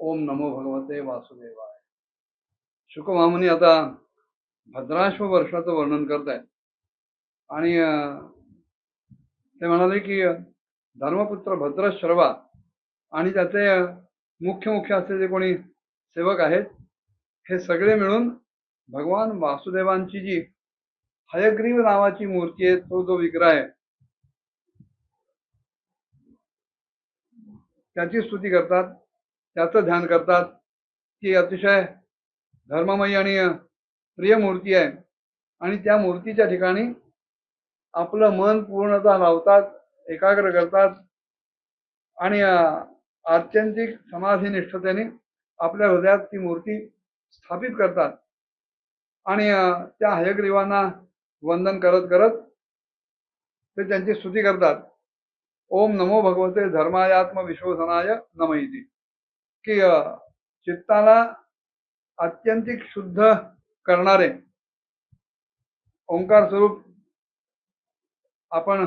ओम नमो भगवते वासुदेवाय. शुकमामुनी आता भद्राश्व वर्षाचं वर्णन करतायत आणि ते म्हणाले की धर्मपुत्र भद्रश्रवा आणि त्याचे मुख्य असे जे कोणी सेवक आहेत हे सगळे मिळून भगवान वासुदेवांची जी हयग्रीव नावाची मूर्ती आहे, तो जो विग्रह आहे त्याची स्तुती करतात, त्याचं ध्यान करतात की अतिशय धर्ममयी आणि प्रिय मूर्ती आहे. आणि त्या मूर्तीच्या ठिकाणी आपलं मन पूर्णतः लावतात, एकाग्र करतात आणि आत्यंतिक समाधिनिष्ठतेने आपल्या हृदयात ती मूर्ती स्थापित करतात आणि त्या हयग्रीवांना वंदन करत करत ते त्यांची स्तुती करतात. ओम नमो भगवते धर्मायात्म विशोधनाय नमः. की चित्ताला आत्यंतिक शुद्ध करणारे ओंकार स्वरूप आपण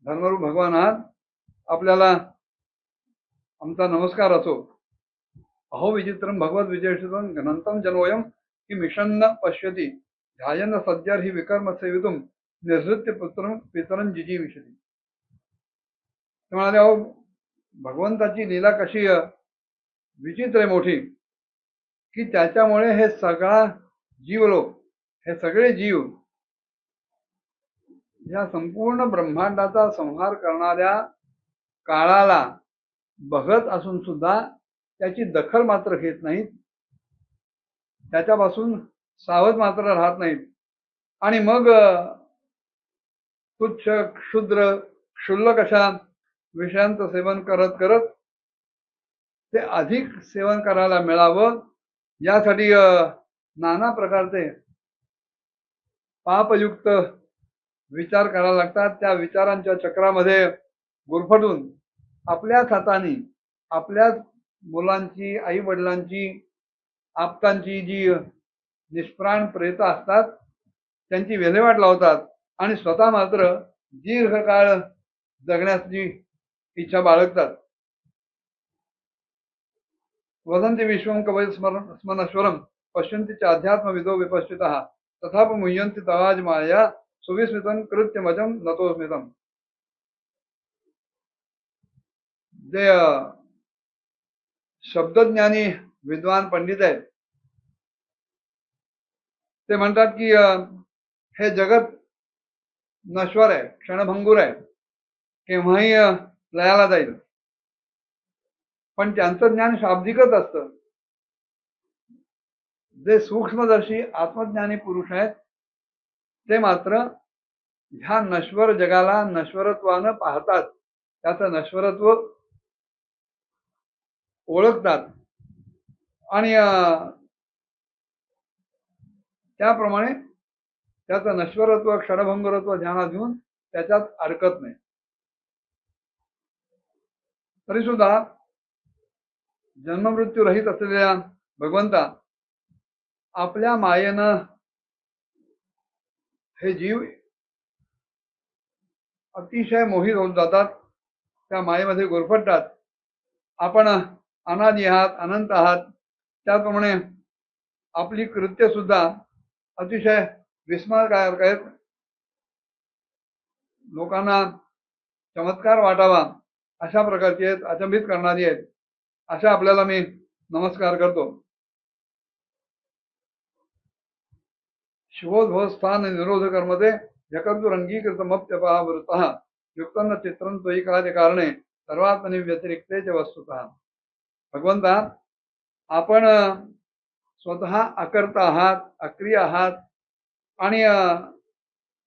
धर्मरूप भगवान आहात. आपल्याला आमचा नमस्कार असो. अहो विचित्रम भगवत विजयश्रुतम घनंतम जनोयम की मिशन्न पश्यती ध्यायन सज्जर ही विकर्म सेवितुम निर्हृत्य पुत्रम पितरं जिजीविषती. ते म्हणाले, अहो भगवंताची लीला कशी विचित्र आहे, मोठी, की त्याच्यामुळे हे सगळा जीवलोक, हे सगळे जीव या संपूर्ण ब्रह्मांडाचा संहार करणाऱ्या काळाला बघत असून सुद्धा त्याची दखल मात्र घेत नाहीत, त्याच्यापासून सावध मात्र राहत नाहीत. आणि मग तुच्छ क्षुद्र क्षुल्लक अशा विषयांचं सेवन करत करत ते अधिक सेवन करायला मिळावं यासाठी नाना प्रकारचे पापयुक्त विचार करायला लागतात. त्या विचारांच्या चक्रामध्ये गुरफटून आपल्याच हाताने आपल्याच मुलांची, आई वडिलांची, आप्तांची जी निष्प्राण प्रेत असतात त्यांची विल्हेवाट लावतात आणि स्वतः मात्र दीर्घकाळ जगण्याची इच्छा बाळगतात. वदन्ति विश्वं कवय स्मनश्वरं पश्यन्ति च अध्यात्म विदो विपश्चितः तथापि मुह्यन्ति तवाज माया सुविस्मितं कृत्यमजं नतोस्मितम्. जे शब्दज्ञानी विद्वान पंडित आहेत ते म्हणतात की हे जगत नश्वर आहे, क्षणभंगूर आहे, केव्हाही लयाला जाईल. पण त्यांचं ज्ञान शाब्दिकच असतं. जे सूक्ष्मदर्शी आत्मज्ञानी पुरुष आहेत ते मात्र ह्या नश्वर जगाला नश्वरत्वानं पाहतात, त्याचं नश्वरत्व ओळखतात आणि त्याप्रमाणे त्याचं नश्वरत्व क्षणभंगुरत्व ध्यानात घेऊन त्याच्यात अडकत नाही. तरी सुद्धा जन्ममृत्यू रहित असलेल्या भगवंता आपल्या मायेनं हे जीव अतिशय मोहित होऊन जातात, त्या मायेमध्ये गुरफटतात. आपण अनादि आहात, अनंत आहात, त्याप्रमाणे आपली कृत्य सुद्धा अतिशय विस्मयकारक आहेत. लोकांना चमत्कार वाटावा अशा प्रकारची आहेत, अचंबित करणारी आहेत. अशा आपल्याला मी नमस्कार करतो. शिवोद्भवस्थान निरोध कर्मते जगद्दुरंगीकृतमप्यपावृतः युक्तन्न चित्रं त्वयि कार्य कारणे सर्वात्मनि व्यतिरिक्ते च वस्तुतः. भगवंता, आपण स्वतः अकर्ता आहात, अक्रिय आहात आणि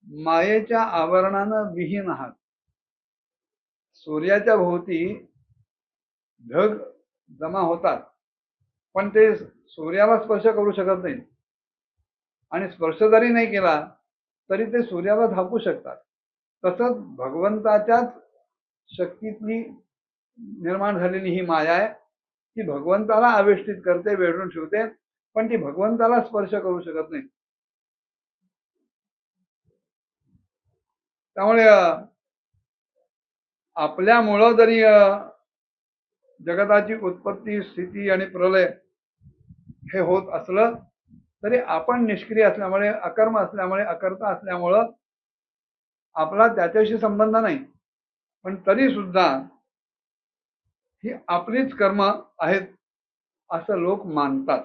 मायेच्या आवरणानं विहीन आहात. सूर्याच्या भोवती ढग जमा होतात पण ते सूर्याला स्पर्श करू शकत नाही, आणि स्पर्श जरी नाही केला तरी ते सूर्याला झाकू शकतात. तसंच भगवंताच्याच शक्तीतली निर्माण झालेली ही माया आहे, ती भगवंताला आवेष्टित करते, वेढून ठेवते, पण ती भगवंताला स्पर्श करू शकत नाही. त्यामुळे आपल्यामुळं जरी जगताची उत्पत्ती, स्थिती आणि प्रलय हे होत असलं तरी आपण निष्क्रिय असल्यामुळे, अकर्म असल्यामुळे, अकर्ता असल्यामुळं आपला त्याच्याशी संबंध नाही. पण तरी सुद्धा ही आपलीच कर्म आहेत असं लोक मानतात.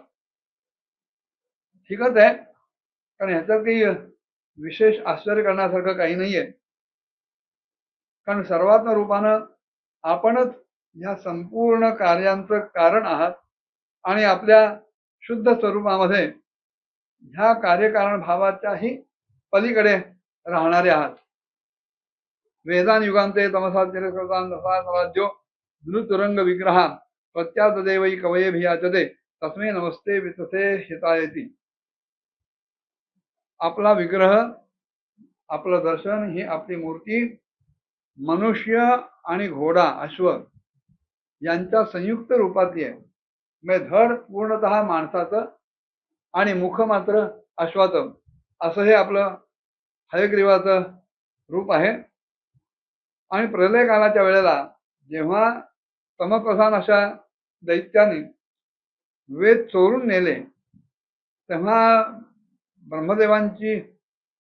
ठीकच आहे, कारण ह्याच्यात काही विशेष आश्चर्य करण्यासारखं काही नाहीये. कारण सर्वात्म रूपानं आपणच ह्या संपूर्ण कार्यांचं कारण आहात आणि आपल्या शुद्ध स्वरूपामध्ये ह्या कार्यकारण भावाच्याही पलीकडे राहणारे आहात. वेदान युगांते तमसा तिरस्कृतान् रसायनराज्यो धृतुरंग विग्रहा प्रत्यादेवै कवयेभियाचते तस्मै नमस्ते वितसे हितायती. आपला विग्रह, आपलं दर्शन ही आपली मूर्ती मनुष्य आणि घोडा, अश्व यांच्या संयुक्त रूपातली आहे. म्हणजे धड पूर्णतः माणसाचं आणि मुख मात्र अश्वाचं, असं हे आपलं हयग्रीवाचं रूप आहे. आणि प्रलय कालाच्या वेळेला जेव्हा तमप्रधान अशा दैत्याने वेद चोरून नेले, तेव्हा ब्रह्मदेवांची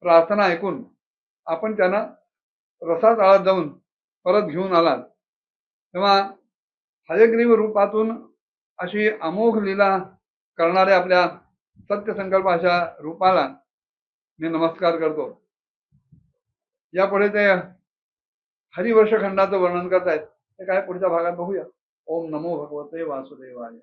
प्रार्थना ऐकून आपण त्यांना रसातळात जाऊन परत घेऊन आलात. तेव्हा हयग्रीव रूपातून अशी अमोघ लीला करणाऱ्या आपल्या सत्यसंकल्प अशा रूपाला मी नमस्कार करतो. यापुढे ते हरिवर्ष खंडाचं वर्णन करतायत, ते काय पुढच्या भागात बघूया. ओम नमो भगवते वासुदेवाय.